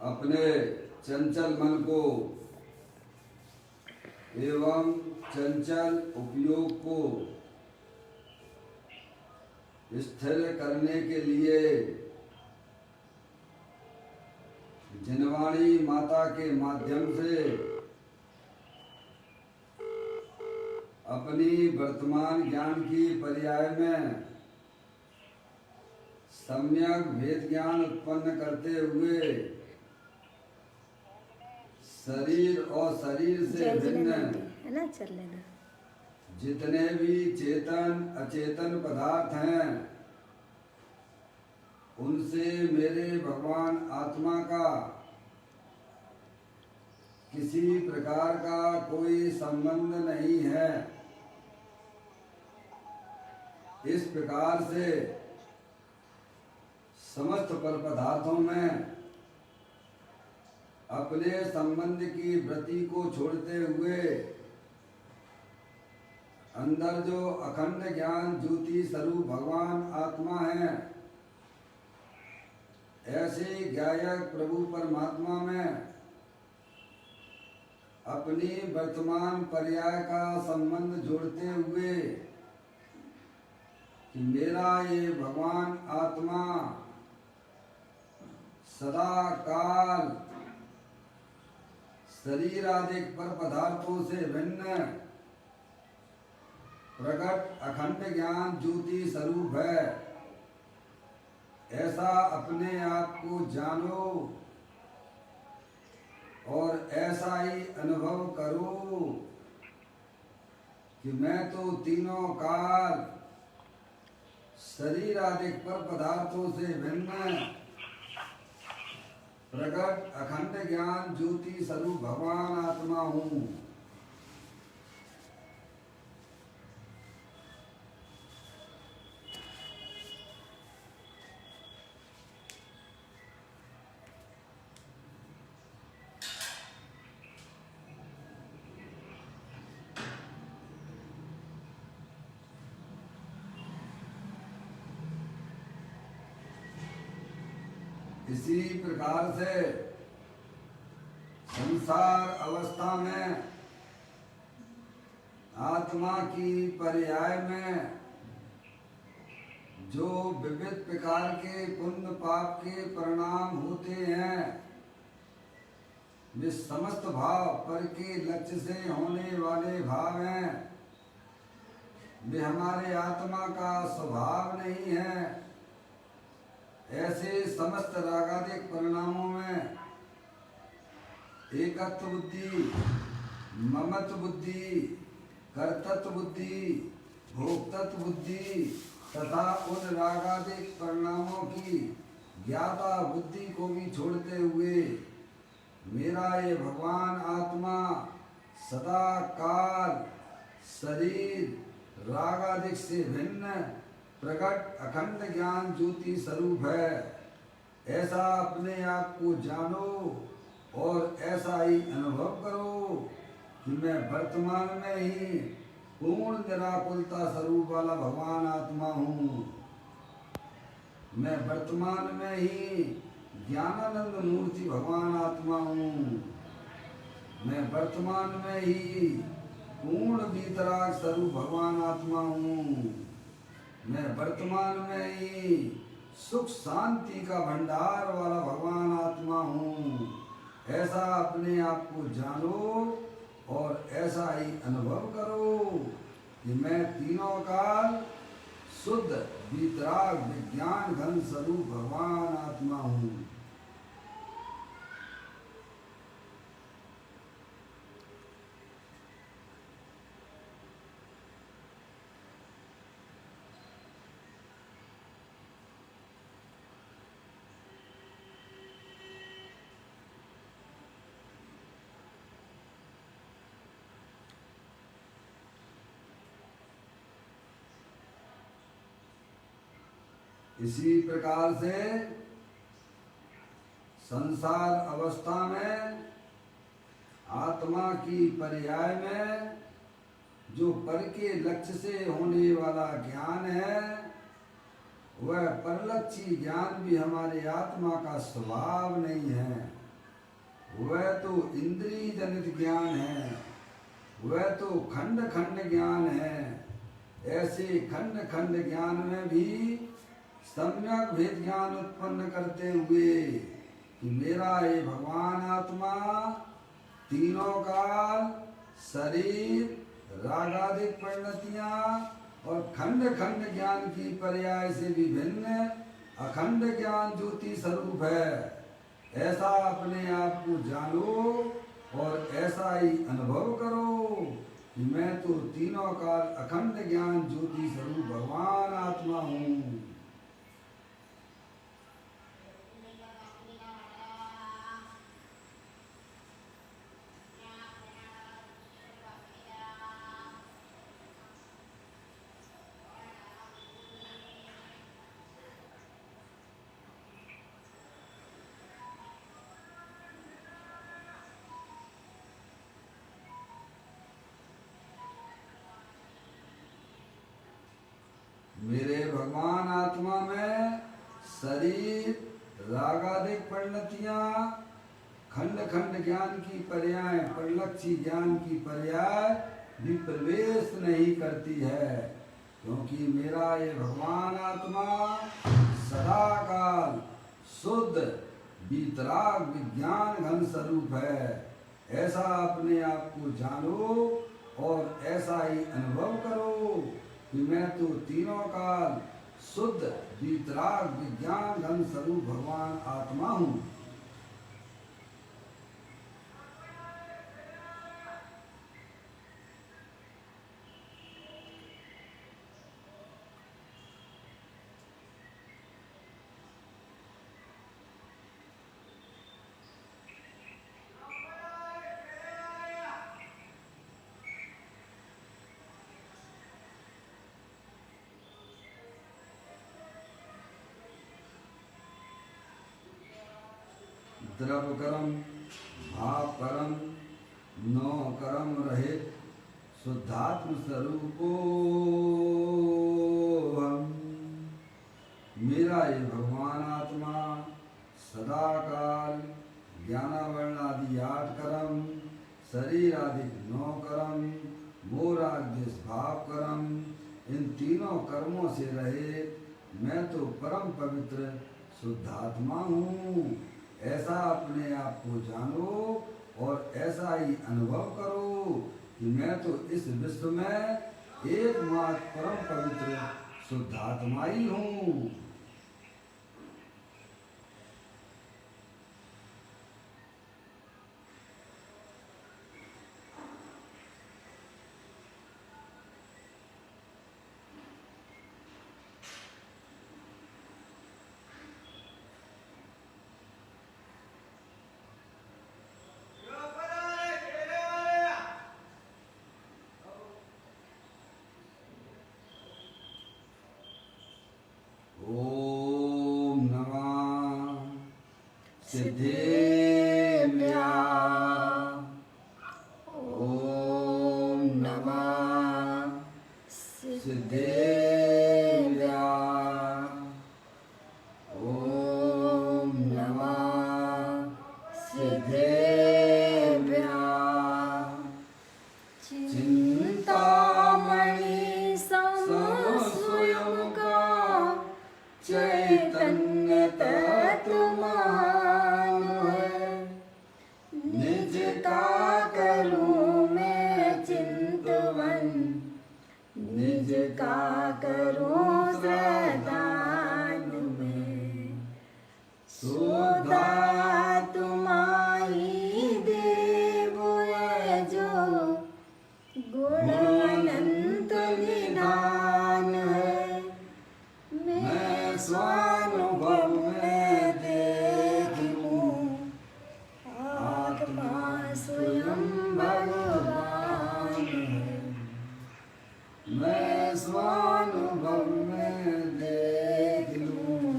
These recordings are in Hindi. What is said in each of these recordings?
अपने चंचल मन को एवं चंचल उपयोग को स्थिर करने के लिए जिनवाणी माता के माध्यम से अपनी वर्तमान ज्ञान की पर्याय में सम्यक भेद ज्ञान उत्पन्न करते हुए शरीर और शरीर से भिन्न जितने भी चेतन अचेतन पदार्थ हैं उनसे मेरे भगवान आत्मा का किसी प्रकार का कोई संबंध नहीं है। इस प्रकार से समस्त पर पदार्थों में अपने संबंध की वृत्ति को छोड़ते हुए अंदर जो अखंड ज्ञान ज्योति स्वरूप भगवान आत्मा है, ऐसे ज्ञायक प्रभु परमात्मा में अपनी वर्तमान पर्याय का संबंध जोड़ते हुए कि मेरा ये भगवान आत्मा सदा काल शरीर आदि पर पदार्थों से भिन्न प्रकट अखंड ज्ञान ज्योति स्वरूप है, ऐसा अपने आप को जानो और ऐसा ही अनुभव करो कि मैं तो तीनों काल शरीर आदि पर पदार्थों से भिन्न प्रकट अखंड ज्ञान ज्योति स्वरूप भगवान आत्मा हूँ। इसी प्रकार से संसार अवस्था में आत्मा की पर्याय में जो विविध प्रकार के पुण्य पाप के परिणाम होते हैं, वे समस्त भाव पर के लक्ष्य से होने वाले भाव हैं। वे हमारे आत्मा का स्वभाव नहीं है। ऐसे समस्त रागादिक परिणामों में एकत्व बुद्धि, ममत्व बुद्धि, कर्तृत्व बुद्धि, भोक्तृत्व बुद्धि तथा उन रागादिक परिणामों की ज्ञाता बुद्धि को भी छोड़ते हुए मेरा ये भगवान आत्मा सदा काल शरीर रागादिक से भिन्न प्रकट अखंड ज्ञान ज्योति स्वरूप है, ऐसा अपने आप को जानो और ऐसा ही अनुभव करो कि मैं वर्तमान में ही पूर्ण निराकुलता स्वरूप वाला भगवान आत्मा हूँ। मैं वर्तमान में ही ज्ञानानंद मूर्ति भगवान आत्मा हूँ। मैं वर्तमान में ही पूर्ण वीतराग स्वरूप भगवान आत्मा हूँ। मैं वर्तमान में ही सुख शांति का भंडार वाला भगवान आत्मा हूँ। ऐसा अपने आप को जानो और ऐसा ही अनुभव करो कि मैं तीनों काल शुद्ध वीतराग विज्ञान घन स्वरूप भगवान आत्मा हूँ। इसी प्रकार से संसार अवस्था में आत्मा की पर्याय में जो पर के लक्ष्य से होने वाला ज्ञान है, वह परलक्षी ज्ञान भी हमारे आत्मा का स्वभाव नहीं है। वह तो इंद्रिय जनित ज्ञान है, वह तो खंड खंड ज्ञान है। ऐसे खंड खंड ज्ञान में भी सम्यक भेद ज्ञान उत्पन्न करते हुए कि मेरा ये भगवान आत्मा तीनों काल, शरीर, रागादिक परिणतियां और खंड खंड ज्ञान की पर्याय से विभिन्न अखंड ज्ञान ज्योति स्वरूप है। ऐसा अपने आप को जानो और ऐसा ही अनुभव करो कि मैं तो तीनों काल अखंड ज्ञान ज्योति स्वरूप भगवान आत्मा हूँ। मेरे भगवान आत्मा में शरीर, रागादिक परिणतियां, खंड खंड ज्ञान की पर्याय, परिलक्षी ज्ञान की पर्याय भी प्रवेश नहीं करती है, क्योंकि मेरा ये भगवान आत्मा सदा काल शुद्ध वीतराग विज्ञान घन स्वरूप है। ऐसा अपने आप को जानो और ऐसा ही अनुभव करो कि मैं तो तीनों काल शुद्ध वीतराग विज्ञान घन स्वरूप भगवान आत्मा हूँ। द्रव कर्म, भाव कर्म, नौ कर्म रहित शुद्धात्म स्वरूपो हम। मेरा ये भगवान आत्मा सदा काल ज्ञानावरण आदि 8 कर्म, शरीर आदि 9 कर्म, मोर आदि भाव कर्म, इन तीनों कर्मों से रहित मैं तो परम पवित्र शुद्धात्मा हूँ। ऐसा अपने आप को जानो और ऐसा ही अनुभव करो कि मैं तो इस विश्व में एकमात्र परम पवित्र शुद्धात्मा ही हूँ। सिद्धेभ्यः ॐ नमः सिद्धेभ्यः ॐ नमः सिद्धेभ्यः। चिंतामणि समस्वयं का चैतन्य तत्व का करूं श्रद्धालु में सोदा तुम्हारी देव है जो गुण अनंत निधान है। मैं स्वानुभव में देख लूं आत्मा स्वयं भगवान है। मैं स्वानुभव में देख लूं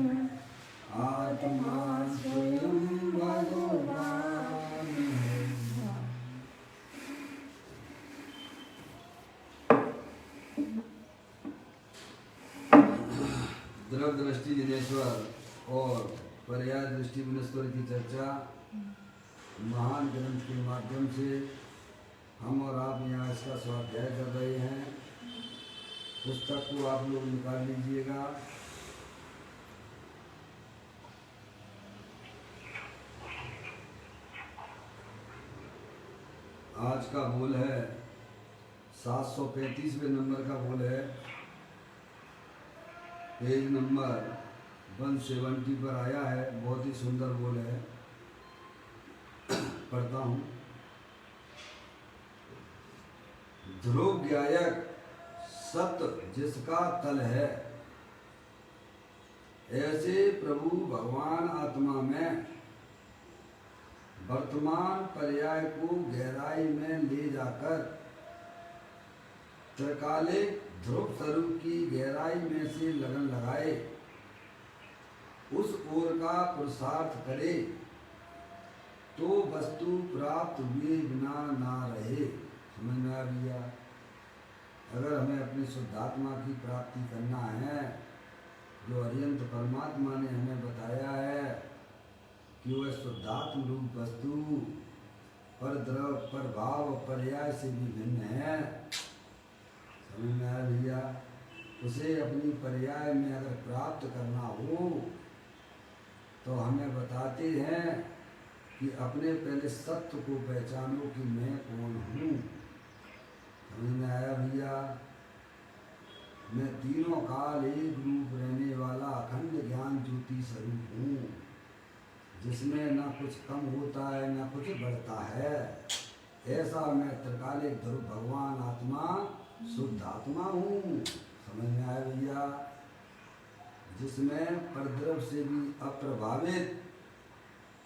आत्मा स्वयं भगवान है। द्रव दृष्टि जिनेश्वर और पर्याय दृष्टि मुनेश्वर की चर्चा महान ग्रंथ के माध्यम से हम और आप यहाँ इसका स्वाध्याय कर रहे हैं। पुस्तक को आप लोग निकाल लीजिएगा। आज का बोल है 735वें नंबर का बोल है, पेज नंबर 170 पर आया है। बहुत ही सुंदर बोल है, पढ़ता हूँ। ध्रुव गायक सत्य जिसका तल है, ऐसे प्रभु भगवान आत्मा में वर्तमान पर्याय को गहराई में ले जाकर त्रिकालिक ध्रुव स्वरूप की गहराई में से लगन लगाए, उस ओर का पुरुषार्थ करे तो वस्तु प्राप्त हुए बिना ना रहे। समझ में आ गया? अगर हमें अपनी शुद्धात्मा की प्राप्ति करना है, जो अरिहंत परमात्मा ने हमें बताया है कि वह शुद्धात्म रूप वस्तु पर द्रव पर भाव पर्याय से भी भिन्न है। समझ में आया भैया? उसे अपनी पर्याय में अगर प्राप्त करना हो तो हमें बताते हैं कि अपने पहले सत्य को पहचानो कि मैं कौन हूँ। समझ में आया भैया? मैं तीनों काल एक रूप रहने वाला अखंड ज्ञान ज्योति स्वरूप हूँ, जिसमें ना कुछ कम होता है ना कुछ बढ़ता है। ऐसा मैं त्रिकालिक ध्रुव भगवान आत्मा शुद्ध आत्मा हूँ। समझ में आया भैया? जिसमें परद्रव से भी अप्रभावित,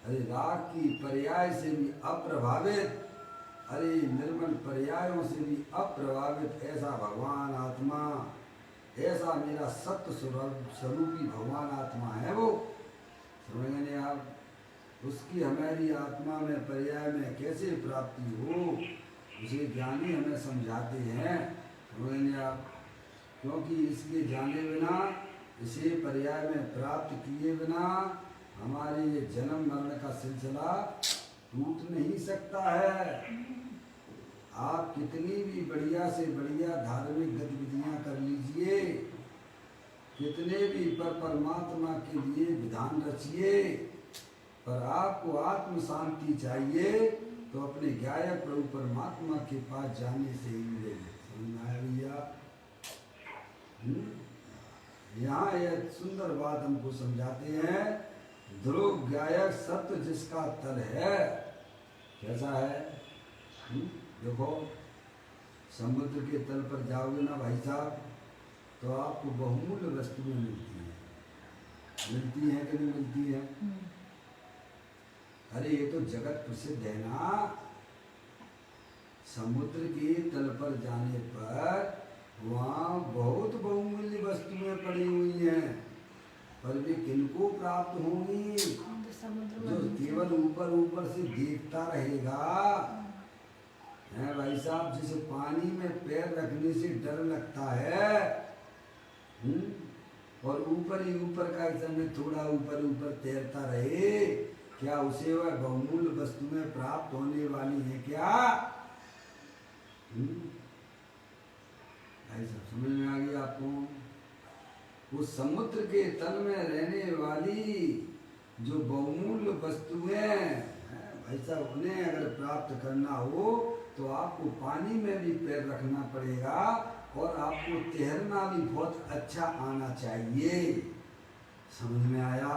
अरे राग की पर्याय से भी अप्रभावित, अरे निर्मल पर्यायों से भी अप्रभावित ऐसा भगवान आत्मा, ऐसा मेरा सत्य स्वरूपी भगवान आत्मा है वो। समझ नहीं आप? उसकी हमारी आत्मा में पर्याय में कैसे प्राप्ति हो, उसे ज्ञानी हमें समझाते हैं। समझ नहीं आप? क्योंकि इसके जाने बिना, इसे पर्याय में प्राप्त किए बिना हमारे ये जन्म मरण का सिलसिला टूट नहीं सकता है। आप कितनी भी बढ़िया से बढ़िया धार्मिक गतिविधियां कर लीजिए, कितने भी पर परमात्मा के लिए विधान रचिए, पर आपको आत्म शांति चाहिए तो अपने गायक प्रभु परमात्मा के पास जाने से ही मिलेगी। समझ में आया भैया? यहाँ यह सुंदर बात हमको समझाते हैं। ध्रुव गायक सत्य जिसका तल है, कैसा है? देखो, समुद्र के तल पर जाओगे ना भाई साहब, तो आपको बहुमूल्य वस्तुएं मिलती हैं। मिलती हैं कि नहीं मिलती हैं? अरे ये तो जगत प्रसिद्ध है ना। समुद्र के तल पर जाने पर वहाँ बहुत बहुमूल्य वस्तुएं पड़ी हुई हैं, पर वे किनको प्राप्त होंगी? जो केवल ऊपर ऊपर से देखता रहेगा। है भाई साहब, जिसे पानी में पैर रखने से डर लगता है, और ऊपर ही ऊपर का समय थोड़ा ऊपर ऊपर तैरता रहे, क्या उसे वह बहुमूल्य वस्तुएं प्राप्त होने वाली है क्या? ऐसा समझ में आ गया आपको? उस समुद्र के तल में रहने वाली जो बहुमूल्य वस्तुएं भाई साहब, उन्हें अगर प्राप्त करना हो तो आपको पानी में भी पैर रखना पड़ेगा, और आपको तैरना भी बहुत अच्छा आना चाहिए। समझ में आया?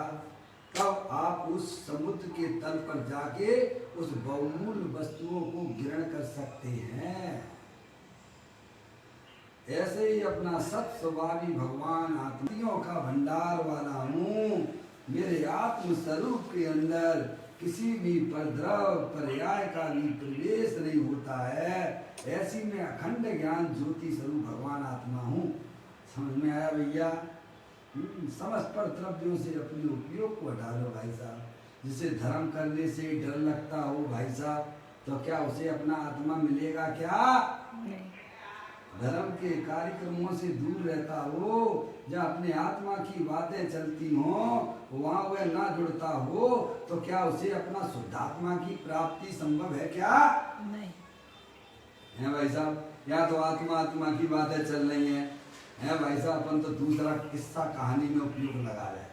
तब आप उस समुद्र के तल पर जाके उस बहुमूल्य वस्तुओं को ग्रहण कर सकते हैं। ऐसे ही अपना सत स्वभावी भगवान आत्मियों का भंडार वाला हूँ। मेरे आत्म स्वरूप के अंदर किसी भी परद्रव पर्याय का भी प्रवेश नहीं होता है। ऐसी में अखंड ज्ञान ज्योति स्वरूप भगवान आत्मा हूँ। समझ में आया भैया? समस्त पर द्रव्यों से अपने उपयोग को हटा लो भाई साहब। जिसे धर्म करने से डर लगता हो भाई साहब, तो क्या उसे अपना आत्मा मिलेगा क्या? धर्म के कार्यक्रमों से दूर रहता हो, जहाँ अपने आत्मा की बातें चलती हों, वहाँ वह ना जुड़ता हो, तो क्या उसे अपना शुद्धात्मा की प्राप्ति संभव है क्या? नहीं है भाई साहब। या तो आत्मा आत्मा की बातें चल रही हैं, है भाई साहब, अपन तो दूसरा किस्सा कहानी में उपयोग लगा रहे,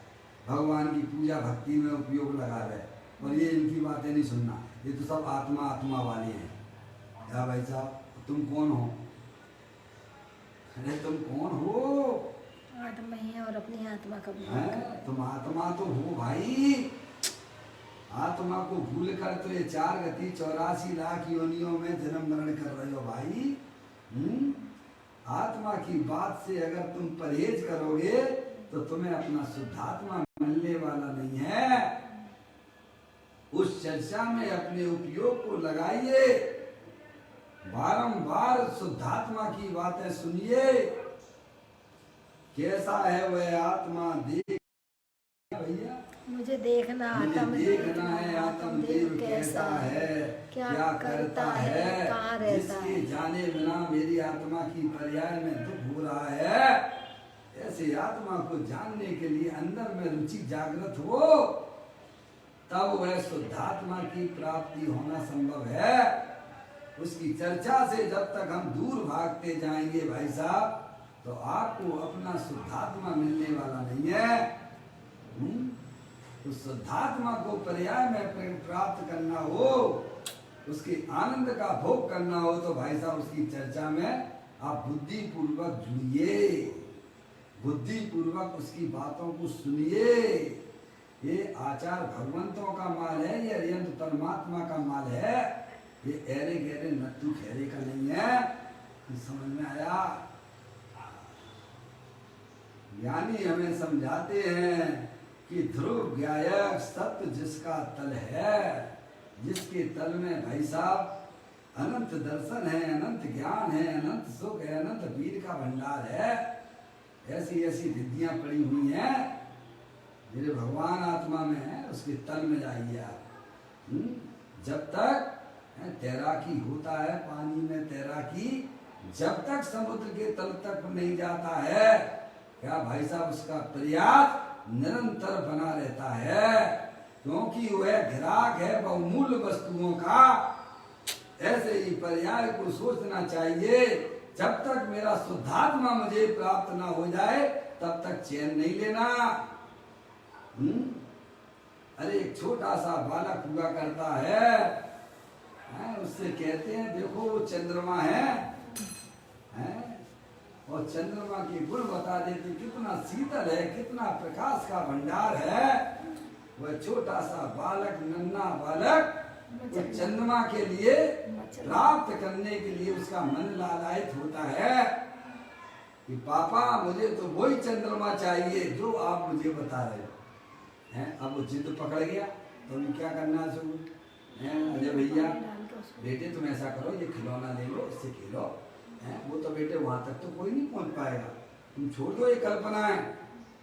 भगवान की पूजा भक्ति में उपयोग लगा रहे, और ये इनकी बातें नहीं सुनना, ये तो सब आत्मा आत्मा वाले हैं। या भाई साहब, तुम कौन हो? अरे तुम कौन हो? आत्मा ही है और अपनी आत्मा का तुम आत्मा तो हो भाई। आत्मा को भूल कर तो ये 4 गति 84 लाख योनियों में जन्म मरण कर रहे हो भाई। आत्मा की बात से अगर तुम परहेज करोगे तो तुम्हें अपना शुद्धात्मा मिलने वाला नहीं है। उस चर्चा में अपने उपयोग को लगाइए, बारंबार शुद्धात्मा की बातें सुनिए। कैसा है वह आत्मा, देख भैया, मुझे देखना देखना है आत्मदेव कैसा है, क्या करता है, कहाँ रहता जिसके है। जाने बिना मेरी आत्मा की पर्याय में दुख हो रहा है। ऐसे आत्मा को जानने के लिए अंदर में रुचि जागृत हो, तब वह शुद्धात्मा की प्राप्ति होना संभव है। उसकी चर्चा से जब तक हम दूर भागते जाएंगे भाई साहब, तो आपको अपना शुद्धात्मा मिलने वाला नहीं है। तो शुद्धात्मा को पर्याय में प्राप्त करना हो, उसके आनंद का भोग करना हो, तो भाई साहब उसकी चर्चा में आप बुद्धि पूर्वक जुड़िए, बुद्धि पूर्वक उसकी बातों को सुनिए। ये आचार भगवंतों का माल है, ये अरियंत परमात्मा का माल है, ये ऐरे गहरे नत्थु खैरे का नहीं है। समझ में आया? ज्ञानी हमें समझाते हैं कि ध्रुव ज्ञायक सत्य जिसका तल है, जिसके तल में भाई साहब अनंत दर्शन है, अनंत ज्ञान है, अनंत सुख है, अनंत वीर का भंडार है। ऐसी ऐसी रिद्धियां पड़ी हुई हैं, मेरे भगवान आत्मा में है, उसके तल में जाइए आप। जब तक तैराकी होता है, पानी में तैराकी, जब तक समुद्र के तल तक नहीं जाता है, क्या भाई साहब उसका प्रयास निरंतर बना रहता है, क्योंकि वह ग्राहक है बहुमूल्य वस्तुओं का। ऐसे ही पर्याय को सोचना चाहिए, जब तक मेरा शुद्धात्मा मुझे प्राप्त ना हो जाए तब तक चैन नहीं लेना। अरे एक छोटा सा बालक हुआ करता है, उससे कहते हैं देखो वो चंद्रमा है, और चंद्रमा के गुण बता देते, कितना शीतल है, कितना प्रकाश का भंडार है। वह छोटा सा बालक, नन्हा बालक, वो चंद्रमा के लिए प्राप्त करने के लिए उसका मन लालायित होता है कि पापा मुझे तो वही चंद्रमा चाहिए जो आप मुझे बता रहे हो। हैं, अब वो जिद पकड़ गया, तो अभी क्या करना है? अजय भैया, बेटे तुम ऐसा करो, ये खिलौना ले लो, इससे खेलो। वो तो बेटे वहां तक तो कोई नहीं पहुंच पाएगा, तुम छोड़ दो ये कल्पनाएं।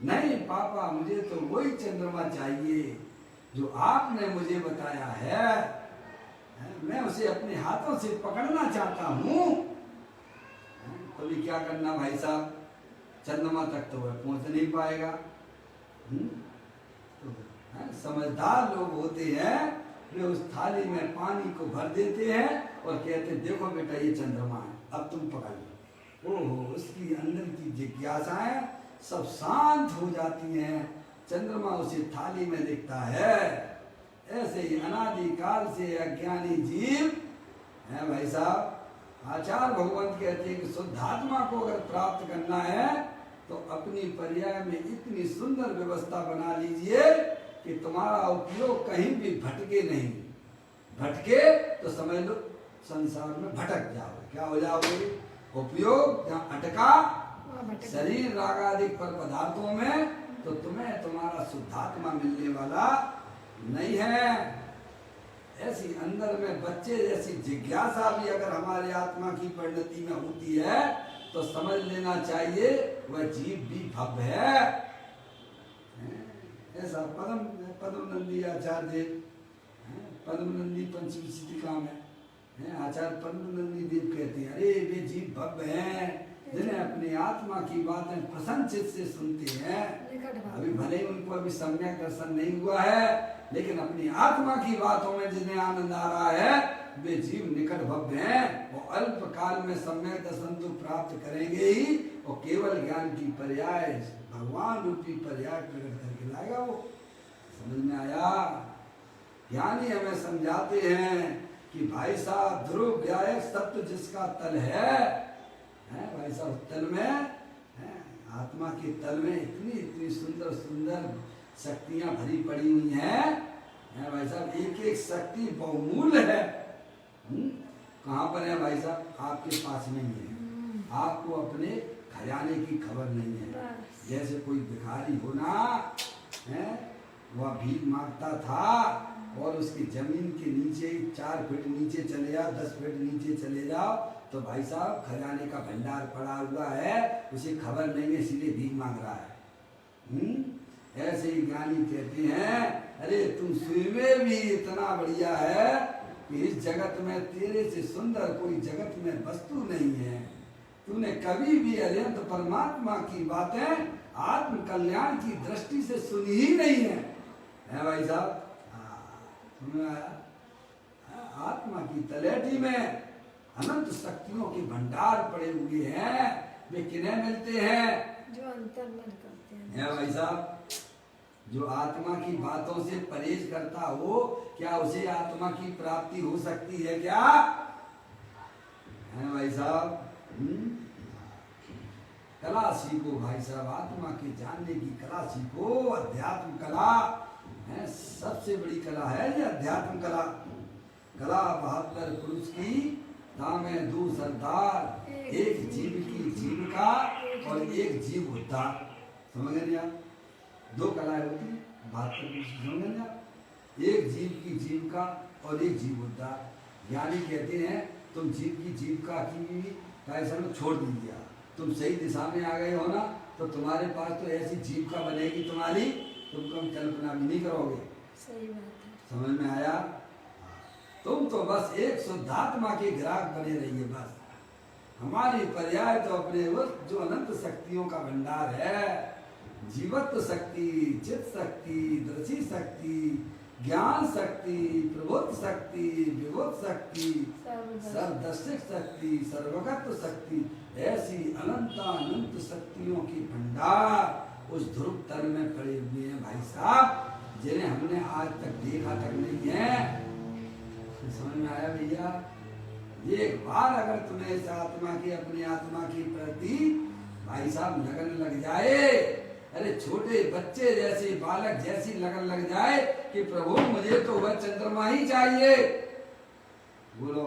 नहीं पापा, मुझे तो वही चंद्रमा चाहिए जो आपने मुझे बताया है, मैं उसे अपने हाथों से पकड़ना चाहता हूँ। तो भी क्या करना भाई साहब, चंद्रमा तक तो वह पहुंच नहीं पाएगा। तो समझदार लोग होते हैं, वे उस थाली में पानी को भर देते हैं और कहते देखो बेटा ये चंद्रमा है, अब तुम पकड़ लो। ओहो, उसकी अंदर की जिज्ञासाएं सब शांत हो जाती हैं, चंद्रमा उसे थाली में दिखता है। ऐसे ही अनादि काल से अज्ञानी जीव है भाई साहब, आचार्य भगवंत कहते हैं कि शुद्धात्मा को अगर प्राप्त करना है तो अपनी पर्याय में इतनी सुंदर व्यवस्था बना लीजिए कि तुम्हारा उपयोग कहीं भी भटके नहीं। भटके तो समझ लो संसार में भटक जाओगे। क्या हो जाओगे? उपयोग जहाँ अटका शरीर रागादि पर पदार्थों में, तो तुम्हें तुम्हारा शुद्धात्मा मिलने वाला नहीं है। ऐसी अंदर में बच्चे जैसी जिज्ञासा भी अगर हमारे आत्मा की परिणति में होती है तो समझ लेना चाहिए वह जीव भी भव्य है। ऐसा पद्म नंदी आचार्य, पद्म नंदी पंचविंशति का में आचार्य परमानंदी देव कहते हैं, अरे वे जीव भव्य हैं जिन्हें अपनी आत्मा की बातें प्रसन्न चित्त से सुनते हैं। निकट भाव। अभी भले ही उनको अभी सम्यक दर्शन नहीं हुआ है, लेकिन अपनी आत्मा की बातों में जिन्हें आनंद आ रहा है वे जीव निकट भव्य हैं। वो अल्प काल में सम्यक दर्शन तो प्राप्त करेंगे ही, और केवल ज्ञान की पर्याय भगवान रूपी पर्याय प्रकट करके लाएगा वो। समझ में आया? ज्ञानी हमें समझाते हैं कि भाई साहब ध्रुव व्यायक सत्य जिसका तल है भाई साहब, तल में है, आत्मा के तल में इतनी इतनी सुंदर सुंदर शक्तियां भरी पड़ी हुई हैं भाई साहब, एक एक शक्ति बहुमूल्य है। कहाँ पर है भाई साहब? आपके पास नहीं है, आपको अपने खजाने की खबर नहीं है। जैसे कोई भिखारी होना है, वह भीख मांगता था और उसकी जमीन के नीचे 4 फीट नीचे चले जाओ, 10 फीट नीचे चले जाओ, तो भाई साहब खजाने का भंडार पड़ा हुआ है, उसे खबर नहीं है, सीधे भीख मांग रहा है। ऐसे ही ज्ञानी कहते हैं, अरे तुम स्वयं भी इतना बढ़िया है कि इस जगत में तेरे से सुंदर कोई जगत में वस्तु नहीं है। तूने कभी भी अत्यंत परमात्मा की बातें आत्म कल्याण की दृष्टि से सुनी ही नहीं है भाई साहब। समझ आया? आत्मा की तलेटी में अनंत शक्तियों के भंडार पड़े हुए हैं, वे किन्हें मिलते हैं? जो अंतर मन करते हैं भाई साहब। जो आत्मा की बातों से परहेज करता हो, क्या उसे आत्मा की प्राप्ति हो सकती है क्या? है भाई साहब। कला सीखो भाई साहब, आत्मा के जानने की कला सीखो। अध्यात्म कला है, सबसे बड़ी कला है ये अध्यात्म कला। कला 72 पुरुष की, दामे 2 सरदार, एक जीव की जीविका और एक जीव उद्धार। समझ गए आप? 2 कलाएं होती है 72 पुरुष, समझ गए आप? एक जीव की जीविका और एक जीव उद्धार। ज्ञानी कहते हैं तुम जीव की जीविका की कैसे में छोड़ दीजिए, तुम सही दिशा में आ गए हो ना, तो तुम्हारे पास तो ऐसी जीविका बनेगी तुम्हारी, तुम कम कल्पना भी नहीं करोगे। सही बात है। समझ में आया? तुम तो बस एक शुद्धात्मा के ग्राहक बने रहिए बस। हमारी पर्याय तो अपने उस जो अनंत शक्तियों का भंडार है, जीवत्व शक्ति, चित्त शक्ति, दृष्टि शक्ति, ज्ञान शक्ति, प्रबोध शक्ति, विबोध शक्ति, सर्वदर्शिक शक्ति, सर्वगत शक्ति, ऐसी अनंत शक्तियों की भंडार उस ध्रुव तल में पड़े हुए हैं भाई साहब, जिन्हें हमने आज तक देखा तक नहीं है। समझ में आया भैया? एक बार अगर तुम्हें इस आत्मा की, अपनी आत्मा की प्रति भाई साहब लगन लग जाए, अरे छोटे बच्चे जैसे, बालक जैसी लगन लग जाए कि प्रभु मुझे तो वह चंद्रमा ही चाहिए, बोलो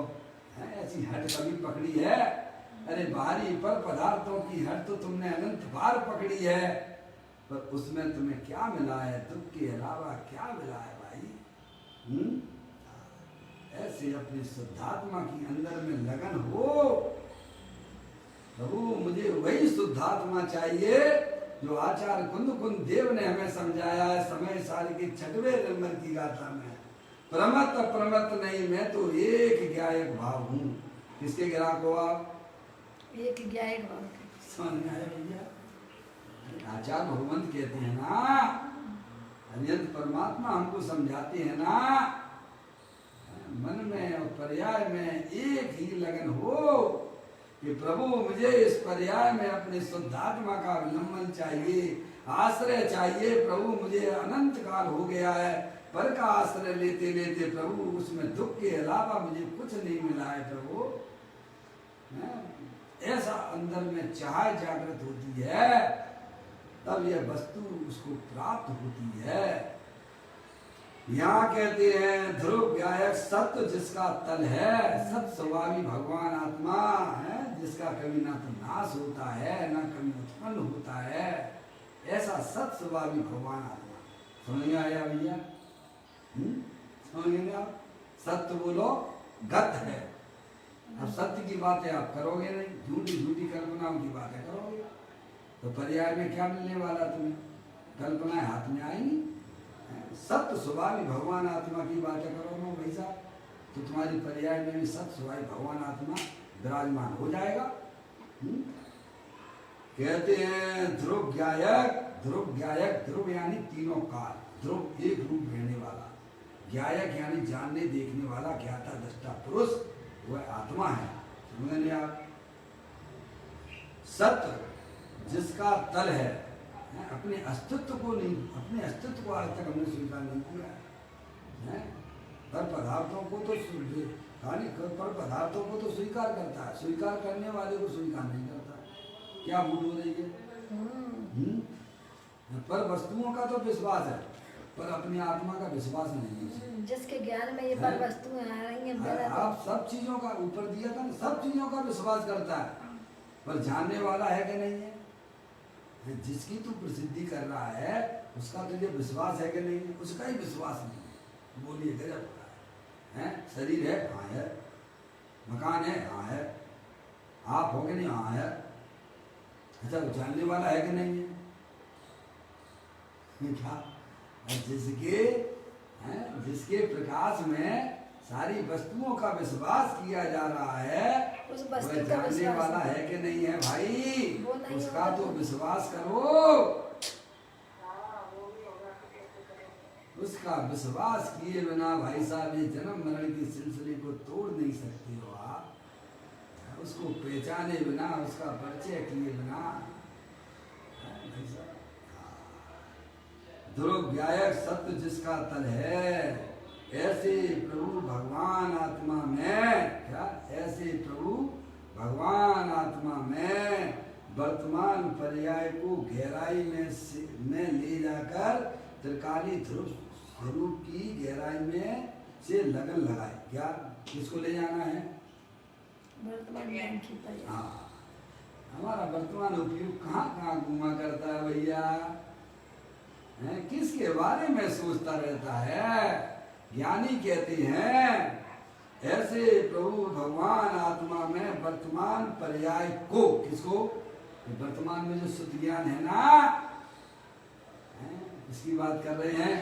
ऐसी हट कभी पकड़ी है? अरे बाहरी पर पदार्थों की हट तो तुमने अनंत बार पकड़ी है, पर उसमें तुम्हें क्या मिला है? दुख के अलावा क्या मिला है भाई? ऐसे अपनी शुद्धात्मा की अंदर में लगन हो, प्रभु मुझे वही शुद्धात्मा चाहिए जो आचार्य कुंद देव ने हमें समझाया है समय सारी के 6वें नंबर की गाथा में। प्रमत्त प्रमत्त नहीं, मैं तो एक ज्ञायक भाव हूँ। किसके ग्राहक हो आप? एक ज्ञायक भाव के। समझ में आया भैया? आचार्य भगवंत कहते हैं ना, अनंत परमात्मा हमको समझाते हैं ना, मन में और पर्याय में एक ही लगन हो कि प्रभु मुझे इस पर्याय में अपने शुद्धात्मा का अवलंबन चाहिए, आश्रय चाहिए। प्रभु मुझे अनंत काल हो गया है पर का आश्रय लेते लेते प्रभु, उसमें दुख के अलावा मुझे कुछ नहीं मिला है प्रभु। ऐसा अंदर में चाह जागृत होती है, तब यह वस्तु उसको प्राप्त होती है। यहाँ कहते हैं ध्रुव गायक सत्य जिसका तल है, सत स्वभावी भगवान आत्मा है, जिसका कभी ना तो नाश होता है ना कभी उत्पन्न होता है, ऐसा सत स्वभावी भगवान आत्मा। समझ में आया भैया? समझ में आप? सत्य बोलो गत है। अब सत्य की बातें आप करोगे नहीं, झूठी झूठी कल्पनाओं की बातें करोगे, तो पर्याय में क्या मिलने वाला तुम्हें? कल्पनाएं हाथ में आएंगी। सत्य स्वभावी भगवान आत्मा की बातें करो ना भाई साहब, तो तुम्हारी पर्याय में भी सत स्वभाव भगवान आत्मा विराजमान हो जाएगा। कहते हैं ध्रुव ज्ञायक, ध्रुव यानी तीनों काल, ध्रुव एक रूप रहने वाला, ज्ञायक यानी जानने देखने वाला, ज्ञाता दृष्टा पुरुष, वह आत्मा है। समझ लिया आप? सत्य जिसका तल है, अपने अस्तित्व को नहीं, अपने अस्तित्व को आज तक हमने स्वीकार नहीं किया है। पर पदार्थों को तो खाली पर पदार्थों को तो स्वीकार करता है, स्वीकार करने वाले को स्वीकार नहीं करता। क्या भूल हो रही है? पर वस्तुओं का तो विश्वास है, पर अपनी आत्मा का विश्वास नहीं है। जिसके ज्ञान में ये पर वस्तुएं आ रही हैं, आप सब चीजों का ऊपर दिया था ना, सब चीजों का विश्वास करता है, पर जानने वाला है कि नहीं है? जिसकी तू प्रसिद्धि कर रहा है उसका तुझे विश्वास है कि नहीं है? उसका ही विश्वास नहीं है। बोलिए गजब है। शरीर है, हाँ है। मकान है, हाँ है। आप हो कि नहीं? हाँ है। अच्छा, जानने वाला है कि नहीं है? क्या? जिसके प्रकाश में सारी वस्तुओं का विश्वास किया जा रहा है, उस वह वस्तु का जानने विश्वास वाला है कि नहीं है भाई? उसका तो विश्वास करो। उसका विश्वास किए बिना भाई साहब ये जन्म मरण की सिलसिले को तोड़ नहीं सकते हो आप। उसको पहचाने बिना, उसका परिचय किए बिना, ध्रुव ज्ञायक सत्य जिसका तल है, ऐसे प्रभु भगवान आत्मा में, क्या ऐसे प्रभु भगवान आत्मा में वर्तमान पर्याय को गहराई में ले जाकर त्रिकाली ध्रुव स्वरूप की गहराई में से लगन लगाए। क्या किसको ले जाना है? वर्तमान ज्ञान की पर्याय। हाँ, हमारा वर्तमान उपयोग कहाँ कहाँ घूमा करता है भैया? किसके बारे में सोचता रहता है? ज्ञानी कहते हैं ऐसे प्रभु भगवान आत्मा में वर्तमान पर्याय को, किसको? वर्तमान में जो शुद्ध ज्ञान है ना, इसकी बात कर रहे हैं।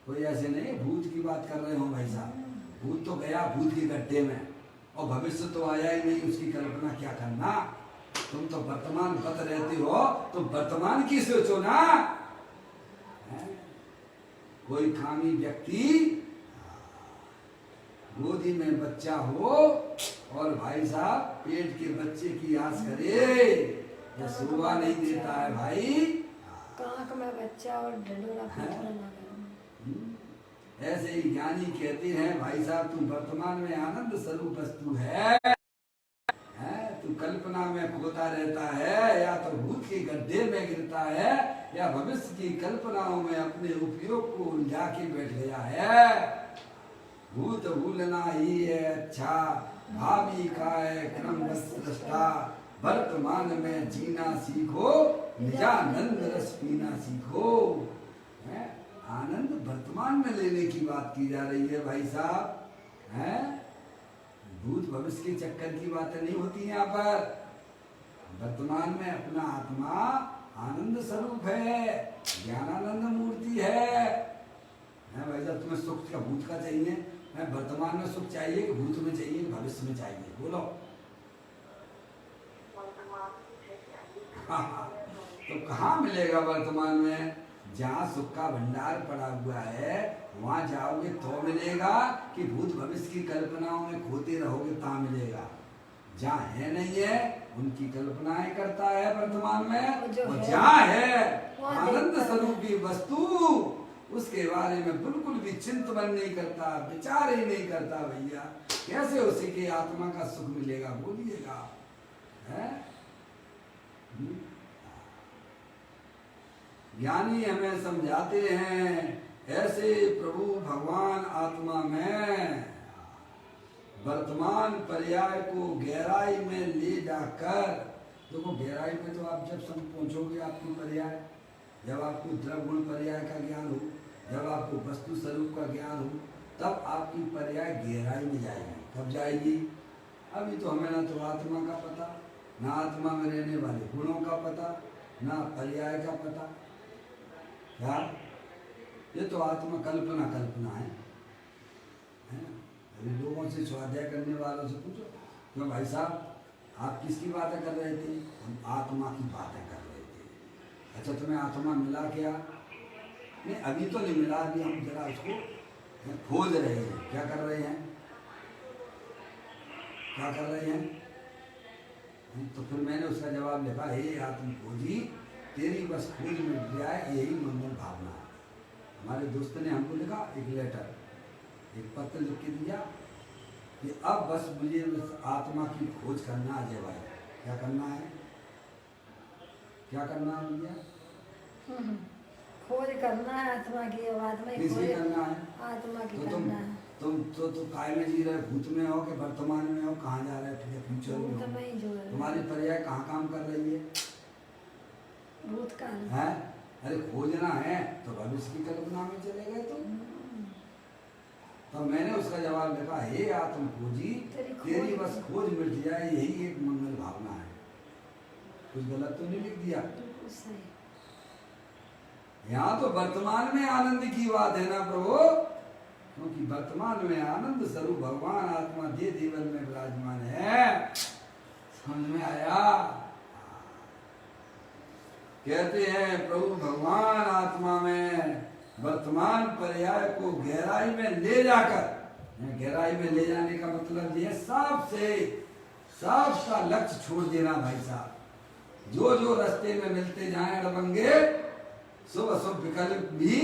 कोई ऐसे नहीं भूत की बात कर रहे हो भाई साहब। भूत तो गया भूत के गड्ढे में, और भविष्य तो आया ही नहीं, उसकी कल्पना क्या करना। तुम तो वर्तमान बत रहते हो, तुम वर्तमान की सोचो ना। कोई खामी व्यक्ति गोदी में बच्चा हो और भाई साहब पेट के बच्चे की आस करे, या सुबह नहीं देता है भाई। कांख में बच्चा और ढिंढोरा पीछे ना। ऐसे ही ज्ञानी कहते हैं भाई साहब तू वर्तमान में आनंद स्वरूप वस्तु है, तू कल्पना में खोता रहता है, या तो भूत के गड्ढे में गिरता है, या भविष्य की कल्पनाओं में अपने उपयोग को उलझा के बैठ गया है। भूत भूलना ही है अच्छा, भावी का है क्रम दृष्टा, वर्तमान में जीना सीखो, निजानंद रस पीना सीखो। आनंद वर्तमान में लेने की बात की जा रही है भाई साहब। भूत भविष्य के चक्कर की बातें नहीं होती यहाँ पर। वर्तमान में अपना आत्मा आनंद स्वरूप है, ज्ञानानंद मूर्ति है। भाई साहब तुम्हें सुख का भूत का चाहिए? वर्तमान में सुख चाहिए कि भूत में चाहिए कि भविष्य में चाहिए? बोलो। तो कहाँ मिलेगा वर्तमान में? जहाँ सुख का भंडार पड़ा हुआ है वहाँ जाओगे तो मिलेगा, कि भूत भविष्य की कल्पनाओं में खोते रहोगे ता मिलेगा? जहाँ है नहीं है उनकी कल्पनाएं करता है वर्तमान में, और जहाँ है आनंद स्वरूपी वस्तु उसके बारे में बिल्कुल भी चिंतन नहीं करता, विचार ही नहीं करता। भैया कैसे उसी के आत्मा का सुख मिलेगा? बोलिएगा। ज्ञानी हमें समझाते हैं ऐसे प्रभु भगवान आत्मा में वर्तमान पर्याय को गहराई में ले जाकर, देखो गहराई में तो आप जब सब पहुंचोगे आपकी पर्याय, जब आपको द्रव गुण पर्याय का ज्ञान हो, जब आपको वस्तु स्वरूप का ज्ञान हो, तब आपकी पर्याय गहराई में जाएगी। कब जाएगी? अभी तो हमें ना तो आत्मा का पता, ना आत्मा में रहने वाले गुणों का पता, ना पर्याय का पता। क्या ये तो आत्मा कल्पना है। अभी लोगों से स्वाध्याय करने वालों से पूछो, क्यों भाई साहब आप किसकी बातें कर रहे थे? हम आत्मा की बातें कर रहे थे। अच्छा तुम्हें आत्मा मिला क्या? नहीं अभी तो नहीं मिला, अभी हम जरा उसको खोज रहे हैं। क्या कर रहे हैं? क्या कर रहे हैं? तो फिर मैंने उसका जवाब लिखा, हे आत्म खोजी तेरी बस खोज मिट जाए यही मंगल भावना है। हमारे दोस्त ने हमको लिखा एक लेटर, एक पत्र लिख के दिया कि अब बस मुझे बस आत्मा की खोज करना है अजय भाई। क्या करना है? क्या करना है भैया? खोज करना है आत्मा की। अब आत्मा की किसकी खोज करना है? आत्मा की तो करना है। तुम काय में जी रहे? भूत में हो कि वर्तमान में हो? कहाँ जा रहे हो? फ्यूचर में भूत हो? में ही जो है तुम्हारी पर्याय कहाँ काम कर रही है? भूतकाल हैं? अरे खोजना है तो भविष्य की कल्पना में चले गए तुम। तो मैंने उसका जवाब लिखा, हे आत्म खोजी तेरी बस खोज मिट जाए यही एक मंगल भावना है। कुछ गलत तो नहीं लिख दिया? बिल्कुल सही। यहाँ तो वर्तमान में आनंद की बात है ना प्रभु, क्योंकि वर्तमान में आनंद स्वरूप भगवान आत्मा दे जीवन में विराजमान है। समझ में आया? कहते हैं प्रभु भगवान आत्मा में वर्तमान पर्याय को गहराई में ले जाकर, गहराई में ले जाने का मतलब ये सबका लक्ष्य छोड़ देना भाई साहब। जो जो रास्ते में मिलते जाए अड़बंगे शुभ अशुभ विकल्प भी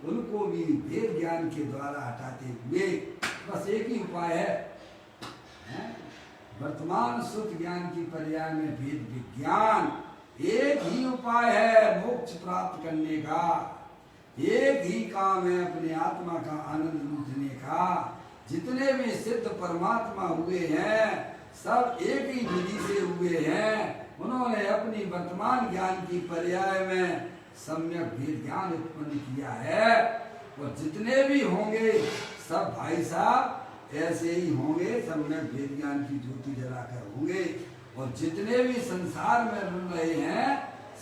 उनको भी वेद ज्ञान के द्वारा हटाते हुए बस एक ही उपाय है? वर्तमान शुद्ध ज्ञान की पर्याय में वेद विज्ञान एक ही उपाय है मोक्ष प्राप्त करने का। एक ही काम है अपने आत्मा का आनंद लूटने का। जितने भी सिद्ध परमात्मा हुए हैं सब एक ही विधि से हुए हैं। उन्होंने अपनी वर्तमान ज्ञान की पर्याय में सम्यक वेद ज्ञान उत्पन्न किया है। और जितने भी होंगे सब भाई साहब ऐसे ही होंगे, सम्यक वेद ज्ञान की ज्योति जलाकर होंगे। और जितने भी संसार में रुल रहे हैं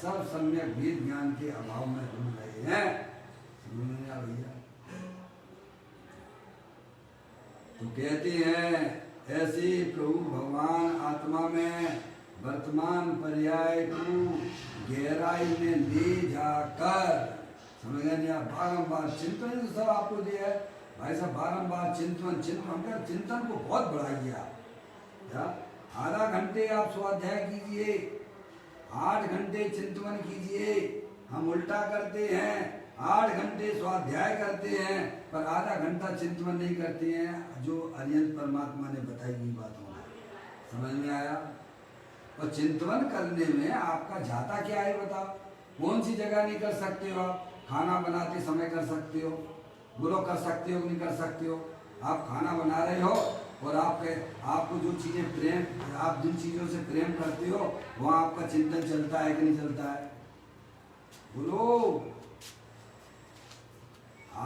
सब सम्यक वेद ज्ञान के अभाव में रुल रहे हैं। समझ में आ भैया? तो कहते हैं ऐसे प्रभु भगवान आत्मा में वर्तमान पर्याय को गहराई में ले जाकर, समझ गए? आप बारम्बार चिंतन तो सब आपको दिया है भाई साहब, बारम्बार चिंतन चिंतन को बहुत बढ़ाइए आप। आधा घंटे आप स्वाध्याय कीजिए, 8 घंटे चिंतन कीजिए। हम उल्टा करते हैं, 8 घंटे स्वाध्याय करते हैं पर आधा घंटा चिंतन नहीं करते हैं जो अरिहंत परमात्मा ने बताई हुई बातों है। समझ में आया? और चिंतन करने में आपका जाता क्या है बताओ? कौन सी जगह नहीं कर सकते हो आप? खाना बनाते समय कर सकते हो, बोलो कर सकते हो नहीं कर सकते हो? आप खाना बना रहे हो और आपको जो चीजें प्रेम, आप जिन चीजों से प्रेम करते हो वहाँ आपका चिंतन चलता है कि नहीं चलता है? बोलो।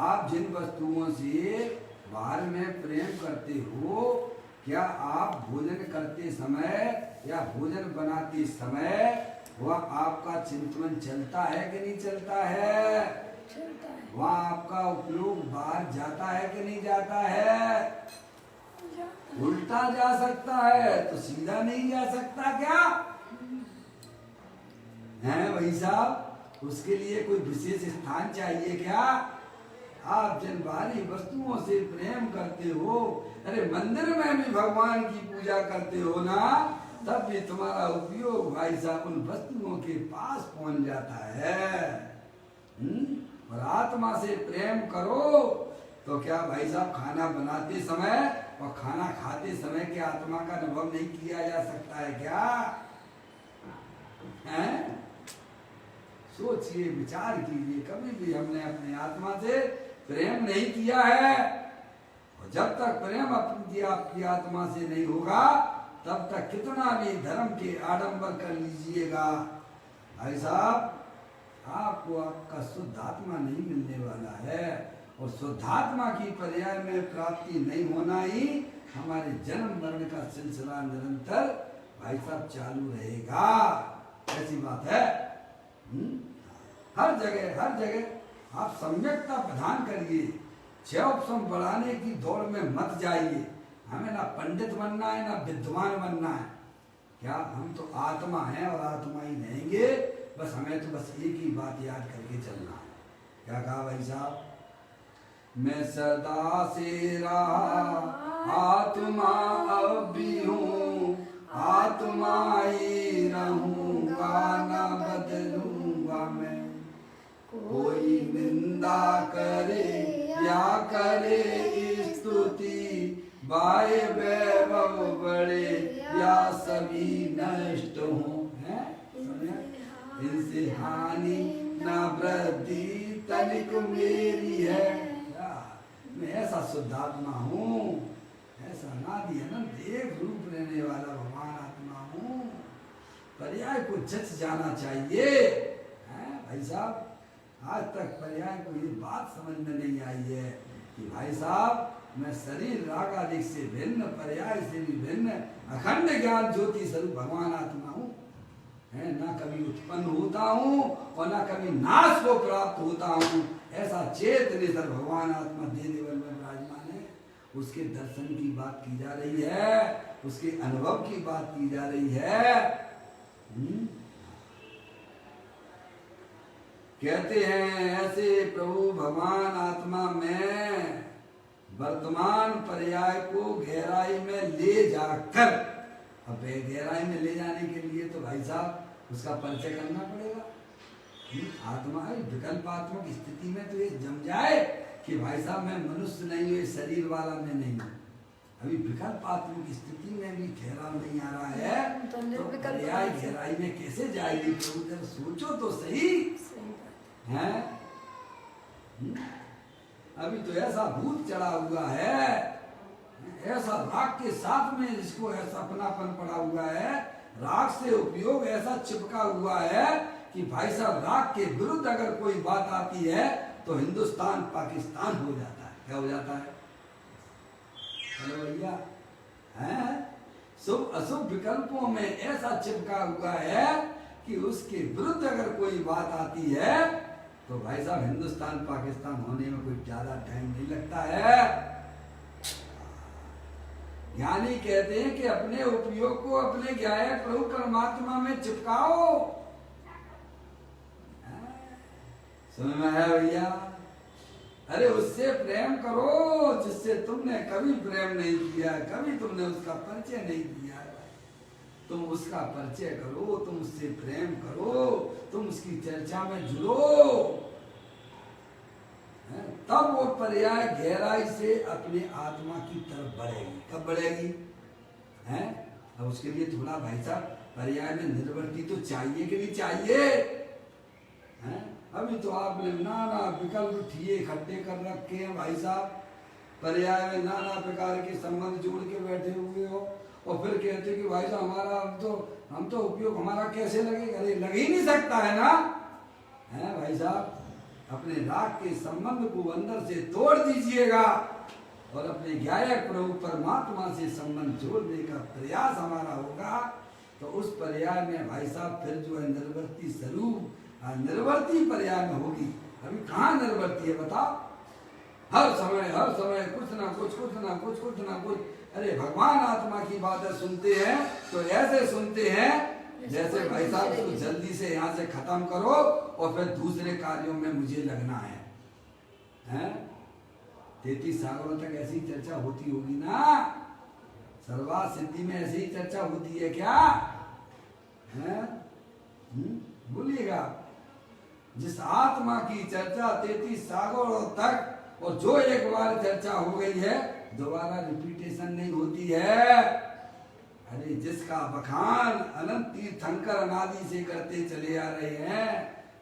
आप जिन वस्तुओं से बाहर में प्रेम करते हो, क्या आप भोजन करते समय या भोजन बनाते समय वह आपका चिंतन चलता है कि नहीं चलता है? चलता है। वह आपका उपयोग बाहर जाता है कि नहीं जाता है? उल्टा जा सकता है तो सीधा नहीं जा सकता क्या है भाई साहब? उसके लिए कोई विशेष स्थान चाहिए क्या? आप जिन बाहरी वस्तुओं से प्रेम करते हो, अरे मंदिर में भी भगवान की पूजा करते हो ना, तब भी तुम्हारा उपयोग भाई साहब उन वस्तुओं के पास पहुंच जाता है। और आत्मा से प्रेम करो तो क्या भाई साहब खाना बनाते समय और खाना खाते समय क्या आत्मा का अनुभव नहीं किया जा सकता है क्या? हैं? सोचिए, विचार कीजिए, कभी भी हमने अपनी आत्मा से प्रेम नहीं किया है। और जब तक प्रेम अपनी आपकी आत्मा से नहीं होगा तब तक कितना भी धर्म के आडंबर कर लीजिएगा भाई साहब, आपको आपका शुद्ध आत्मा नहीं मिलने वाला है। और शुद्धात्मा की पर्याय में प्राप्ति नहीं होना ही हमारे जन्म मरण का सिलसिला निरंतर भाई साहब चालू रहेगा। ऐसी बात है। हर जगह आप सम्यकता प्रदान करिए। 6 ऑप्शन बढ़ाने की दौड़ में मत जाइए। हमें ना पंडित बनना है ना विद्वान बनना है। क्या हम तो आत्मा हैं और आत्मा ही रहेंगे। बस हमें तो बस एक ही बात याद करके चलना है। क्या कहा भाई साहब? मैं सदा से रहा आत्मा अब भी हूँ, आत्मा ही रहूंगा ना बदलूंगा मैं। कोई निंदा करे या करे स्तुति, बाय वैभव बड़े या सभी नष्ट हों, इनसे हानि न वृद्धि तनिक मेरी है। मैं ऐसा शुद्धात्मा हूँ, ऐसा अनादि अनंत एक रूप रहने वाला भगवान आत्मा हूँ। पर्याय को जच जाना चाहिए। भाई साहब, आज तक पर्याय को ये बात समझ में नहीं आई है कि भाई साहब मैं शरीर राग आदि से भिन्न, पर्याय से भी भिन्न, अखंड ज्ञान ज्योति स्वरूप भगवान आत्मा हूँ। ना कभी उत्पन्न होता हूँ और ना कभी नाश को प्राप्त होता हूँ। ऐसा चेतनेश्वर भगवान आत्मा देवल में विराजमान है। उसके दर्शन की बात की जा रही है, उसके अनुभव की बात की जा रही है। कहते हैं ऐसे प्रभु भगवान आत्मा में वर्तमान पर्याय को गहराई में ले जाकर, अब गहराई में ले जाने के लिए तो भाई साहब उसका परिचय करना पड़ेगा। आत्मा है विकल्पात्मक स्थिति में तो ये जम जाए कि भाई साहब मैं मनुष्य नहीं हूँ, शरीर वाला मैं नहीं हूँ। अभी विकल्पात्मक स्थिति में भी ठहराव नहीं आ रहा है तो पर्याय गहराई में कैसे जाएगी? तो सोचो तो सही है। अभी तो ऐसा भूत चढ़ा हुआ है, ऐसा राग के साथ में जिसको ऐसा अपनापन पड़ा हुआ है, राग से उपयोग ऐसा चिपका हुआ है कि भाई साहब राग के विरुद्ध अगर कोई बात आती है तो हिंदुस्तान पाकिस्तान हो जाता है। क्या हो जाता है? चलो भैया, है शुभ अशुभ विकल्पों में ऐसा चिपका हुआ है कि उसके विरुद्ध अगर कोई बात आती है तो भाई साहब हिंदुस्तान पाकिस्तान होने में कोई ज्यादा टाइम नहीं लगता है। ज्ञानी कहते हैं कि अपने उपयोग को अपने ज्ञाय प्रभु परमात्मा में चिपकाओ। समझ में आया भैया? अरे उससे प्रेम करो जिससे तुमने कभी प्रेम नहीं किया, कभी तुमने उसका परिचय नहीं किया। तुम उसका परिचय करो, तुम उससे प्रेम करो, तुम उसकी चर्चा में जुड़ो, तब वो पर्याय गहराई से अपने आत्मा की तरफ बढ़ेगी। कब बढ़ेगी? हैं? अब उसके लिए थोड़ा भाई साहब पर्याय में निर्वृत्ति तो चाहिए कि नहीं चाहिए? हैं? अभी तो आपने नाना विकल्प ठिए इकट्ठे कर रखे हैं भाई साहब, पर्याय में नाना प्रकार के संबंध जोड़ के बैठे हुए हो और फिर कहते कि भाई साहब हमारा हम तो उपयोग हमारा कैसे लगेगा? अरे लग ही नहीं सकता है ना। है भाई साहब, अपने राग के संबंध को अंदर से तोड़ दीजिएगा और अपने ज्ञायक प्रभु परमात्मा से संबंध जोड़ने का प्रयास हमारा होगा तो उस पर्याय में भाई साहब फिर जो है निर्वर्ती स्वरूप निर्वर्ती पर्याय में होगी। अभी कहाँ निर्वर्ती है बताओ? हर समय कुछ ना कुछ। अरे भगवान आत्मा की बातें सुनते हैं तो ऐसे सुनते हैं जैसे भाई साहब इसको जल्दी से यहाँ से खत्म करो और फिर दूसरे कार्यों में मुझे लगना है। हैं? 33 सागरों तक ऐसी चर्चा होती होगी ना? सर्वा सिद्धि में ऐसी ही चर्चा होती है क्या? हैं? बोलिएगा। जिस आत्मा की चर्चा 33 सागरों तक और जो एक बार चर्चा हो गई है दोबारा रिपीटेशन नहीं होती है। अरे जिसका बखान अनंत तीर्थंकर अनादि से करते चले आ रहे हैं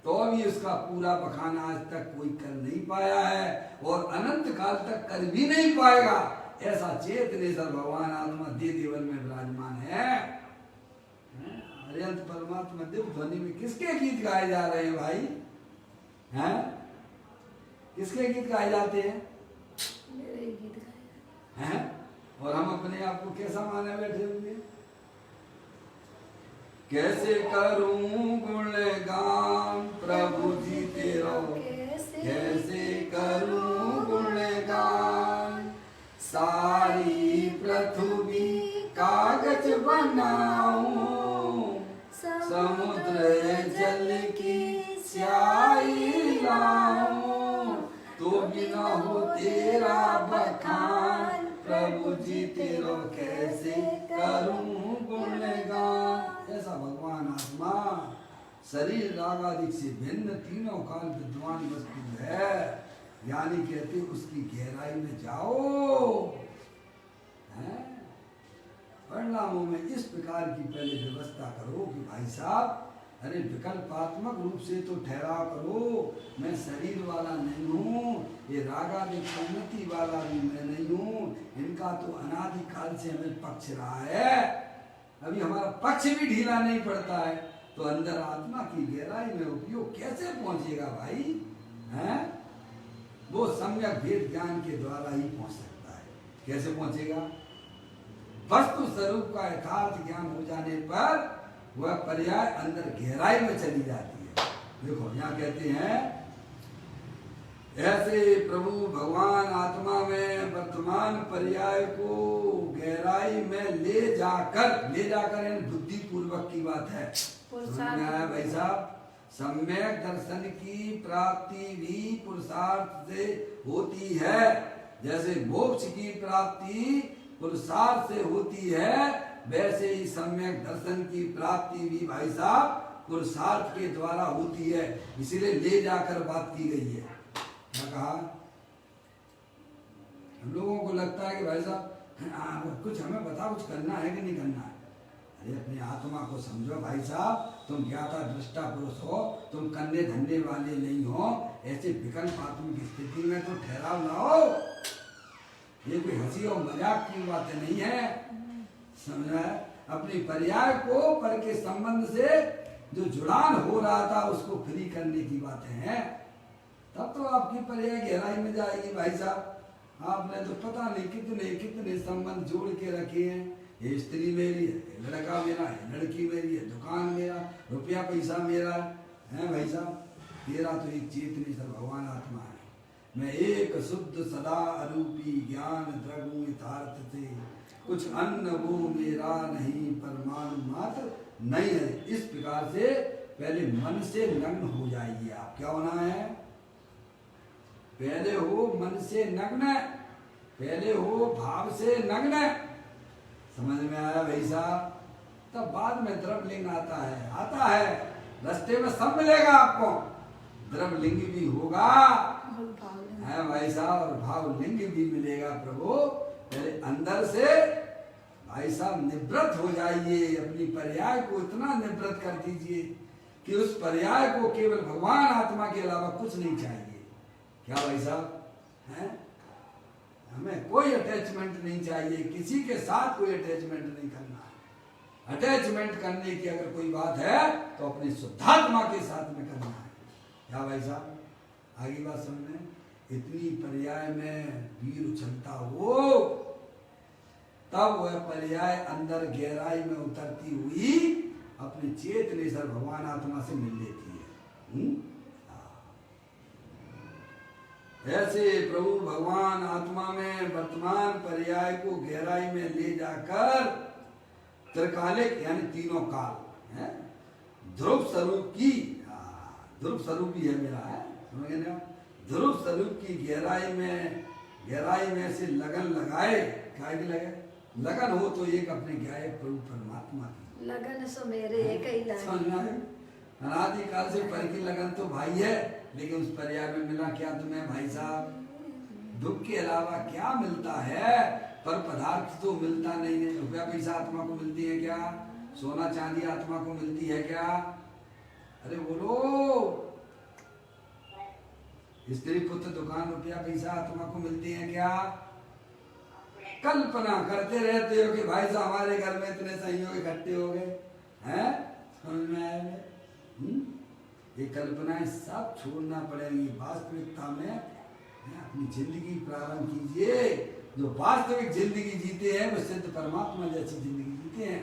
तो भी उसका पूरा बखान आज तक कोई कर नहीं पाया है और अनंत काल तक कर भी नहीं पाएगा। ऐसा चेतनेश्वर भगवान आत्मा देवल में विराजमान है। अरिहंत परमात्मा दिव्य ध्वनि में किसके गीत गाए जा रहे हैं भाई? हैं? किसके गीत गाए जाते हैं? मेरे गीत गाए हैं? और हम अपने आप को कैसा माने बैठे हुए? कैसे करूं गुणगान प्रभु जी तेरा, कैसे करूं गुणगान सारी स्याही पृथ्वी कागज बनाऊं, समुद्र जल की स्याही लाऊं, तो बिना हो तेरा बखान, प्रभु जी तेरो कैसे करूं गुणगान। ऐसा भगवान आत्मा शरीर रागादि से भिन्न तीनों काल विद्वान वस्तु है। ज्ञानी कहते उसकी गहराई में जाओ। हैं? परिणामों में इस प्रकार की पहले व्यवस्था करो कि भाई साहब, अरे विकल्पात्मक रूप से तो ठहराव करो, मैं शरीर वाला नहीं हूँ, ये रागादि परिणति वाला भी मैं नहीं हूँ, इनका तो अनादि काल से हमें पक्ष रहा है, अभी हमारा पक्ष भी ढीला नहीं पड़ता है, तो अंदर आत्मा की गहराई में उपयोग कैसे पहुंचेगा भाई? हैं? वो सम्यक भेद ज्ञान के द्वारा ही पहुंच सकता है। कैसे पहुंचेगा? वस्तु स्वरूप का यथार्थ ज्ञान हो जाने पर वह पर्याय अंदर गहराई में चली जाती है। देखो यहाँ कहते हैं, ऐसे प्रभु भगवान आत्मा में वर्तमान पर्याय को गहराई में ले जाकर इन बुद्धि पूर्वक की बात है। समझ में आया भाई साहब? सम्यक दर्शन की प्राप्ति भी पुरुषार्थ से होती है, जैसे मोक्ष की प्राप्ति पुरुषार्थ से होती है, वैसे ही सम्यक दर्शन की प्राप्ति भी भाई साहब पुरुषार्थ के द्वारा होती है। इसीलिए ले जाकर बात की गई है। क्या कहा? हम लोगों को लगता है कि भाई साहब कुछ हमें बताओ, कुछ करना है कि नहीं करना है। अरे अपनी आत्मा को समझो भाई साहब, तुम ज्ञाता दृष्टा पुरुष हो, तुम करने धरने वाले नहीं हो, ऐसे विकल्पात्मक स्थिति में तो ठहराव लाओ। ये कोई हंसी और मजाक की बातें नहीं है, समझा? अपनी पर्याय को पर के संबंध से जो जुड़ान हो रहा था उसको फ्री करने की बातें हैं, तब तो आपकी पर्याय गहराई में जाएगी भाई साहब। आपने तो पता नहीं कितने कितने संबंध जोड़ के रखे हैं। ये स्त्री मेरी है, लड़का मेरा है, लड़की मेरी है, दुकान मेरा, रुपया पैसा मेरा है भाई साहब। तेरा तो एक चेतनी सर भगवान आत्मा है। मैं एक शुद्ध सदा अरूपी ज्ञान द्रव्य यथार्थ से, कुछ अन्न वो मेरा नहीं, परमाणु मात्र नहीं है। इस प्रकार से पहले मन से नग्न हो जाइए आप। क्या होना है? पहले हो मन से नग्न, पहले हो भाव से नग्न। समझ में आया भाई साहब? तब बाद में द्रव्यलिंग आता है रास्ते में सब मिलेगा आपको। द्रव्यलिंग भी होगा है भाई साहब, और भाव लिंग भी मिलेगा प्रभु। पहले अंदर से भाई साहब निवृत्त हो जाइए, अपनी पर्याय को इतना निवृत्त कर दीजिए कि उस पर्याय को केवल भगवान आत्मा के अलावा कुछ नहीं चाहिए। क्या भाई साहब? हैं? हमें कोई अटैचमेंट नहीं चाहिए, किसी के साथ कोई अटैचमेंट नहीं करना है। अटैचमेंट करने की अगर कोई बात है तो अपनी शुद्धात्मा के साथ में करना है। क्या भाई साहब? आगे बात समझे? इतनी पर्याय में वीर उछलता हो, तब वह पर्याय अंदर गहराई में उतरती हुई अपनी चेतने सर भगवान आत्मा से मिल लेती है। ऐसे प्रभु भगवान आत्मा में वर्तमान पर्याय को गहराई में ले जाकर त्रिकालिक यानी तीनों काल है ध्रुव स्वरूप की, ध्रुव स्वरूप ही है मेरा, है समझ गए ना? ध्रुव स्वरूप की गहराई में से लगन लगाए। क्या की लगे? लगन हो तो एक अपने गायक प्रभु परमात्मा की लगन सो मेरे एक ही लगन। अनादि काल से पर की लगन तो भाई है, लेकिन उस पर्याय में मिला क्या तुम्हें भाई साहब? दुख के अलावा क्या मिलता है? पर पदार्थ तो मिलता नहीं है। रुपया पैसा आत्मा को मिलती है क्या? सोना चांदी आत्मा को मिलती है क्या? अरे बोलो। स्त्री पुत्र दुकान रुपया पैसा आत्मा को मिलती है क्या? कल्पना करते रहते हो कि भाई साहब हमारे घर में इतने सहयोग इकट्ठे हो गए हैं। समझ में आया? ये कल्पनाएं सब छोड़ना पड़ेगी। वास्तविकता में अपनी जिंदगी प्रारंभ कीजिए। जो वास्तविक जिंदगी जीते हैं वो सिद्ध परमात्मा जैसी जिंदगी जीते हैं।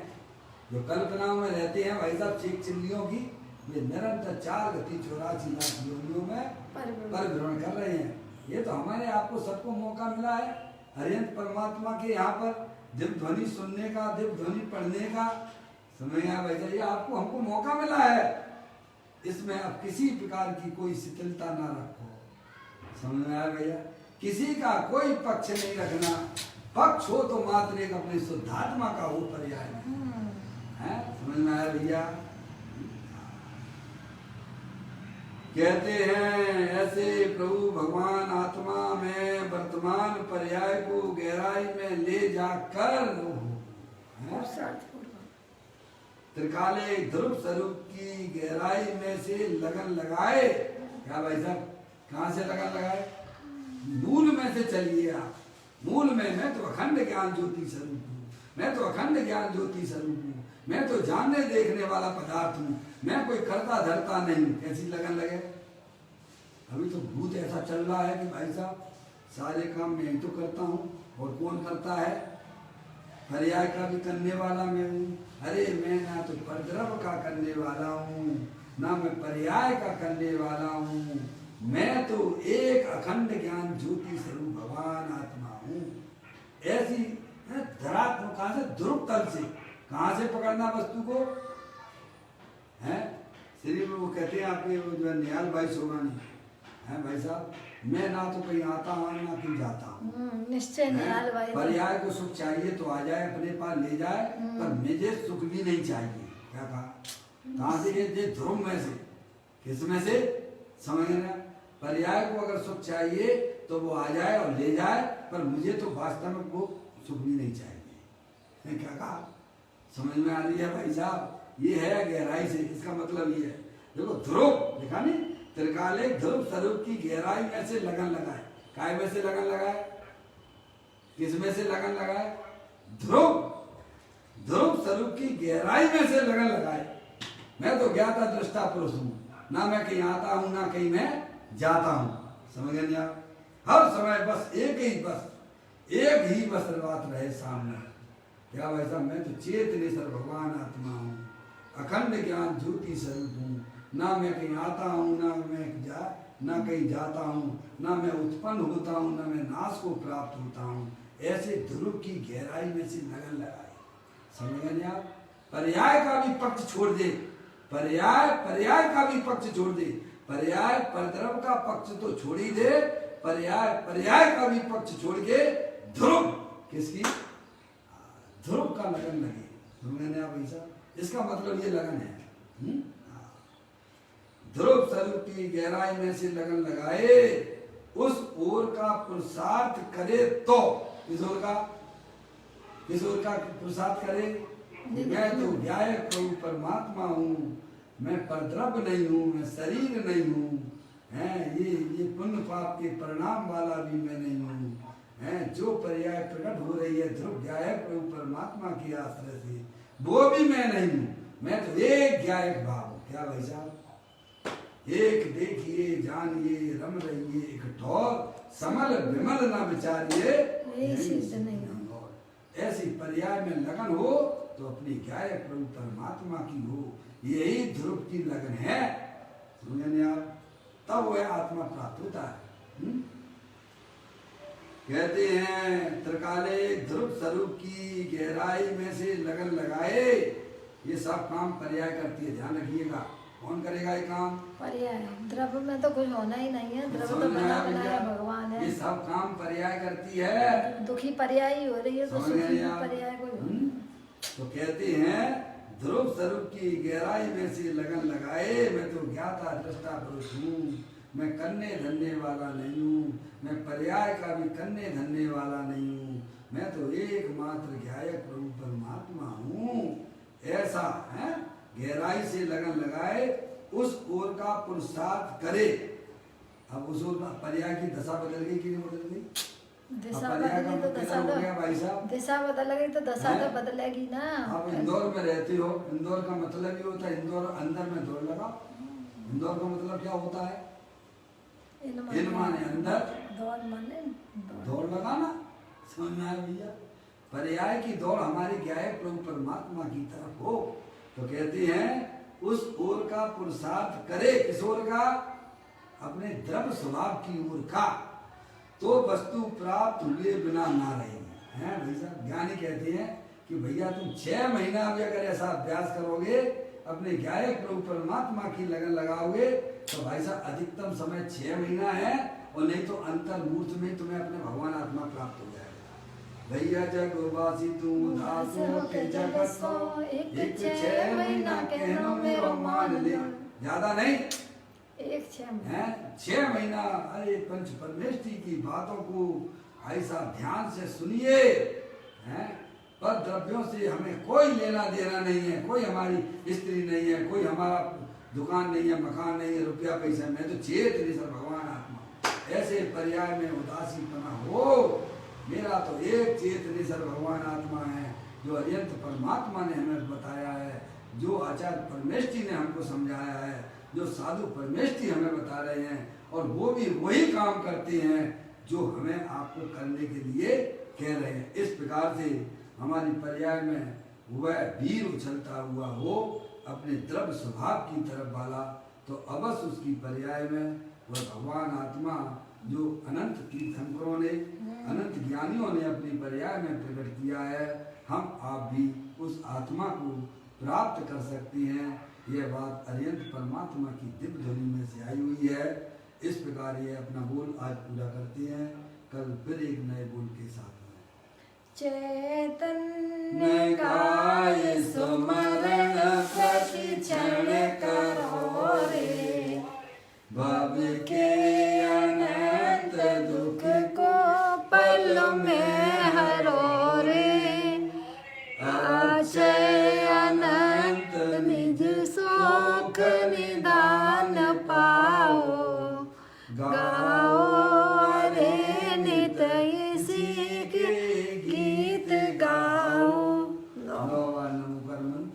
जो कल्पनाओं में रहते हैं भाई साहब चीख चिल्लियों की, वे निरंतर 4 गति 84 लाख योनियों में परिभ्रमण कर रहे हैं। ये तो हमारे आपको सबको मौका मिला है अरिहंत परमात्मा के यहाँ पर दिव्य ध्वनि सुनने का, दिव्य ध्वनि पढ़ने का समय आया भैया, ये आपको हमको मौका मिला है, इसमें आप किसी प्रकार की कोई शिथिलता ना रखो। समझ में आया भैया? किसी का कोई पक्ष नहीं रखना, पक्ष हो तो मात्र एक अपने शुद्धात्मा का हो, पर्याय है। समझ में आया भैया? कहते हैं ऐसे प्रभु भगवान आत्मा में वर्तमान पर्याय को गहराई में ले जाकर त्रिकाले ध्रुव स्वरूप की गहराई में से लगन लगाए। क्या भाई साहब, कहाँ से लगन लगाए? मूल में से चलिए आप। मूल में मैं तो अखंड ज्ञान ज्योति स्वरूप हूँ, मैं तो अखंड ज्ञान ज्योति स्वरूप हूँ, मैं तो जानने देखने वाला पदार्थ हूँ, मैं कोई करता धरता नहीं। कैसी लगन लगे? अभी तो भूत ऐसा चल रहा है कि भाई साहब सारे काम मैं ही तो करता हूँ, और कौन करता है? पर्याय का भी करने वाला मैं हूँ। अरे मैं ना तो परद्रव का करने वाला हूँ, ना मैं पर्याय का करने वाला हूँ, मैं तो एक अखंड ज्ञान ज्योति स्वरूप भगवान आत्मा हूँ। ऐसी धरात्म कहाँ से? ध्रुव तल से। कहाँ से पकड़ना वस्तु को है? श्री वो कहते हैं आपके वो जो निहाल भाई सोगानी है भाई साहब, मैं ना तो कहीं आता हूँ ना कहीं जाता हूँ। निश्चय निहाल भाई। पर्याय को सुख चाहिए तो आ जाए, अपने पास ले जाए, पर मुझे सुख भी नहीं चाहिए। क्या कहा? कहाँ से? ये ध्रुव में से। किस में से? समझ रहे? पर्याय को अगर सुख चाहिए तो वो आ जाए और ले जाए, पर मुझे तो वास्तव में वो सुख भी नहीं चाहिए। क्या कहा? समझ में आ रही है भाई साहब? ये है गहराई से, इसका मतलब ये है। देखो ध्रुव लिखा नहीं, त्रिकाले ध्रुव स्वरूप की गहराई में से लगन लगाए। काय में से लगन लगाए? किस में से लगन लगाए? ध्रुव स्वरूप की गहराई में से लगन लगाए। मैं तो ज्ञाता दृष्टा पुरुष हूँ, ना मैं कहीं आता हूँ ना कहीं मैं जाता हूँ। समझ गए आप? हर समय बस एक ही बस बात रहे सामने। क्या भाई साहब? मैं तो चेतनेश्वर भगवान आत्मा हूँ, अखंड ज्ञान ज्योति स्वरूप हूँ, ना मैं कहीं आता हूँ ना कहीं जाता हूँ, ना मैं उत्पन्न होता हूँ ना मैं नाश को प्राप्त होता हूँ। ऐसे ध्रुव की गहराई में से लगन लगाए। समझ गए आप? पर्याय का भी पक्ष छोड़ दे, पर्याय का भी पक्ष छोड़ दे, पर्याय परद्रव का पक्ष तो छोड़ ही दे, पर्याय का भी पक्ष छोड़ के ध्रुव, किसकी? ध्रुव का लगन लगे। समझ आप ऐसा? इसका मतलब ये लगन है। ध्रुव स्वरूप की गहराई में से लगन लगाए, उस ओर का पुरुषार्थ करे तो। किस ओर का पुरुषार्थ करे? मैं तो व्यायक प्रभु परमात्मा हूँ, मैं परद्रव नहीं हूँ, मैं शरीर नहीं हूँ, हैं ये पुण्य पाप के परिणाम वाला भी मैं नहीं हूँ, हैं जो पर्याय प्रकट हो रही है ध्रुव व्यायक प्रभु परमात्मा के आश्रय से, वो भी मैं नहीं हूँ। मैं तो एक ज्ञायक भाव हूँ। क्या भाई साहब? एक देखिए जानिए रम रहिए, एक ठोर समल विमल न विचारिए, ऐसी पर्याय में लगन हो तो अपनी ज्ञायक प्रभु परमात्मा की हो। यही ध्रुव की लगन है। समझे आप? तब वह आत्मा प्राप्त होता है। कहते हैं त्रिकाले ध्रुव स्वरूप की गहराई में से लगन लगाए। ये सब काम पर्याय करती है, ध्यान रखिएगा। कौन करेगा ये काम? पर्याय। द्रव्य में तो कुछ होना ही नहीं है, द्रव्य तो बना बनाया भगवान है। ये सब काम पर्याय करती है। दुखी पर्याय ही हो रही है, तो सुखी पर्याय कोई। तो कहते हैं ध्रुव स्वरूप की गहराई में से लगन लगाए। मैं तो ज्ञाता दृष्टा पुरुष हूँ, मैं करने धरने वाला नहीं हूँ, मैं पर्याय का भी करने धरने वाला नहीं हूँ, मैं तो एकमात्र ज्ञायक प्रभु परमात्मा हूँ। ऐसा है, गहराई से लगन लगाए, उस ओर का पुरुषार्थ करे। अब उस ओर का पर्याय की दशा बदल गई कि नहीं बदल गई? दिशा बदली तो दशा तो भाई साहब, दिशा बदल गई तो दशा तो बदलेगी ना। आप इंदौर में रहते हो, इंदौर का मतलब ये होता है इंदौर अंदर में दौड़ लगा। इंदौर का मतलब क्या होता है? इन माने अंदर, दौड़ लगा ना। समझ में आया भैया? पर्याय की दौड़ हमारी ज्ञायक प्रभु परमात्मा की तरफ हो तो कहते हैं उस ओर का पुरुषार्थ करे। किस ओर का? अपने द्रव्य स्वभाव की ओर का। तो वस्तु प्राप्त हुए बिना ना रहेंगे। हैं भाई साहब, ज्ञानी कहते हैं कि भैया तुम 6 महीना भी अगर ऐसा अभ्यास करोगे, अपने गायक प्रभु परमात्मा की लगन लगाओगे, तो भाई साहब अधिकतम समय 6 महीना है, और नहीं तो अंतर्मूर्त में तुम्हें अपने भगवान आत्मा प्राप्त हो जाएगा। भैया जगवासी तू दासों के जगत सो, एक 6 महीना कहनो मेरो मान ले। ज्यादा नहीं, एक 6 महीना हैं 6 महीना। अरे पंच परमेष्ठी की बातों को ऐसा ध्यान से सुनिए। हैं पर द्रव्यों से हमें कोई लेना देना नहीं है, कोई हमारी स्त्री नहीं है, कोई हमारा दुकान नहीं है, मकान नहीं है, रुपया पैसा में तो चेत नहीं सर भगवान आत्मा। ऐसे पर्याय में उदासीपना हो, मेरा तो एक चेतनी सर भगवान आत्मा है, जो अत्यंत परमात्मा ने हमें बताया है, जो आचार्य परमेष्ठी ने हमको समझाया है, जो साधु परमेष्ठी हमें बता रहे हैं, और वो भी वही काम करते हैं जो हमें आपको करने के लिए कह रहे हैं। इस प्रकार से हमारी पर्याय में वह वीर उछलता हुआ हो अपने द्रव्य स्वभाव की तरफ वाला, तो अवश्य उसकी पर्याय में वह भगवान आत्मा जो अनंत तीर्थंकरों ने, अनंत ज्ञानियों ने अपनी पर्याय में प्रकट किया है, हम आप भी उस आत्मा को प्राप्त कर सकते हैं। यह बात अरियंत परमात्मा की दिव्य ध्वनि में से आई हुई है। इस प्रकार ये अपना बोल आज पूरा करते हैं, कल फिर एक नए बोल के साथ। चैतन्य काय सुमरण प्रतिक्षण करो रे, भव के अनंत दुख को पल में हरो रे, आशय अनंत निज सुख निदान पाओ, गाओ रे नित इसी के गीत गाओ। नमो कर्मन।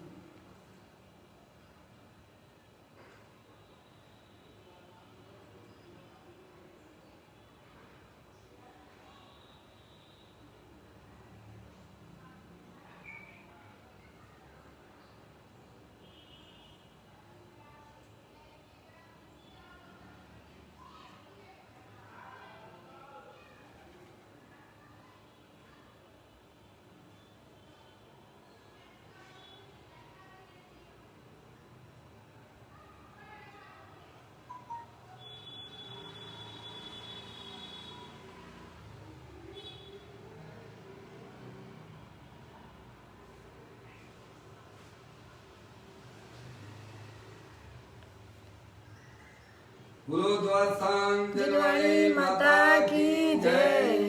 बोलो द्वार सांग दिलवाणी माता की जय।